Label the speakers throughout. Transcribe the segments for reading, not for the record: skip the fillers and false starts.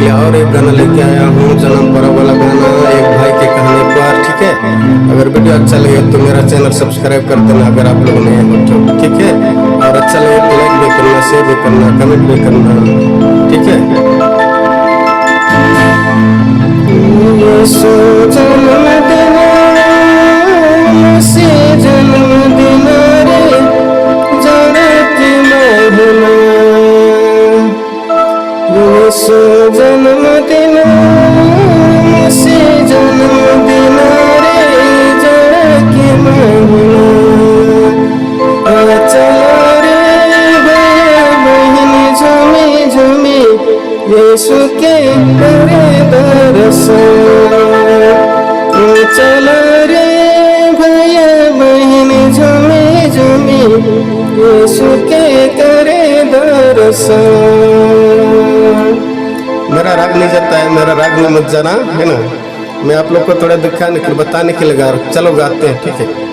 Speaker 1: लिए और एक गाना लेके आया हूँ, जन्म पर्व वाला गाना, एक भाई के कहने पर। ठीक है, अगर वीडियो अच्छा लगे तो मेरा चैनल सब्सक्राइब कर देना अगर आप लोग नए हो तो। ठीक है, और अच्छा लगे तो लाइक भी करना, शेयर भी करना, कमेंट भी करना। ठीक है। यीशु जन्मदिन, से जन्मदिन रे जरती महिमा। यीशु जन्मदिन, से जन्मदिन रे जरती महिमा। चला रे भैया बहन झूमे झूमे यीशु के करे दर्शन। चला रे भैया बहन झूमे झूमे यीशु के करे दर्शन। मेरा राग नहीं जाता है, मेरा राग में मत जाना है ना। मैं आप लोग को थोड़ा दिखाने के बताने के लिए चलो गाते हैं। ठीक है।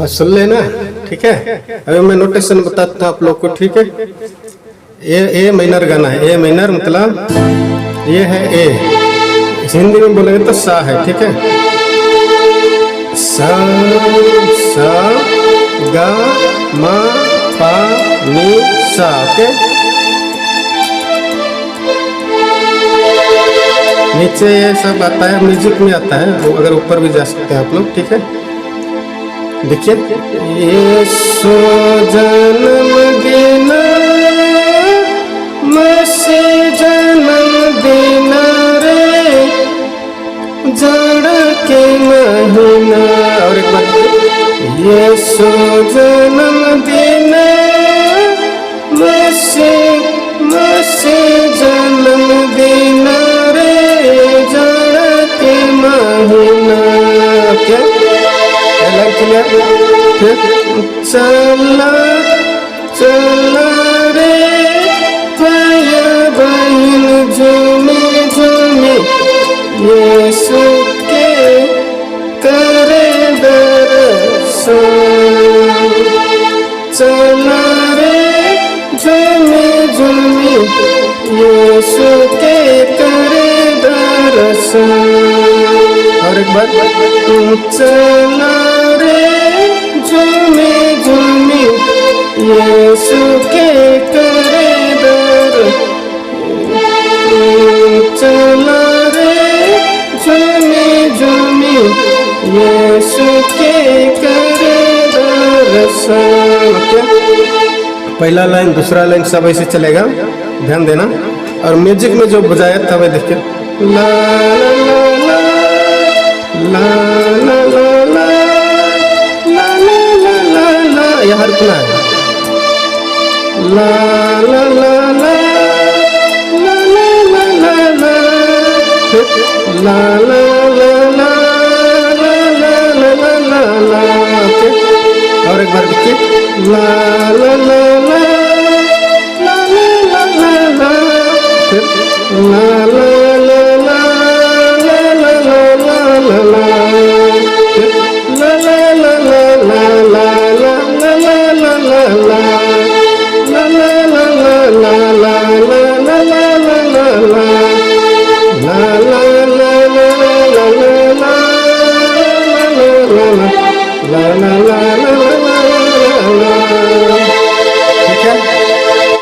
Speaker 1: हाँ सुन लेना, ठीक है। अभी मैं नोटेशन बताता हूँ आप लोग को, ठीक है। ए माइनर गाना है। ए माइनर मतलब ये है ए, हिंदी में बोलेंगे तो सा है, ठीक है। सा सा गा मा पा नी सा, ओके। नीचे ये सब आता है, म्यूजिक में आता है, वो अगर ऊपर भी जा सकते हैं आप लोग, ठीक है। देखिए, यीशु जन्मदिन मसीह जन्मदिन रे जाड़ा के महीना। और एक बार, यीशु जन्मदिन मसीह जन्मदिन रे जाड़ा के महीना। क्या चला चला रे भैया बहन झूमे झूमे यीशु के करे दर्शन। चला रे झूमे झूमे यीशु के करे दर्शन। और एक बार, चला झूमे झूमे यीशु के करे दर्शन। चला रे झूमे झूमे यीशु के करे दर्शन। पहला लाइन दूसरा लाइन सब ऐसे चलेगा, ध्यान देना। और म्यूजिक में जो बजाया था वह देखिए, ला ला ला ला ला ला ला, यहाँ रुकना है। ला ला ला ला ला ला ला ला ला ला ला ला ला ला। और एक बार देखिए, ला ला ला ला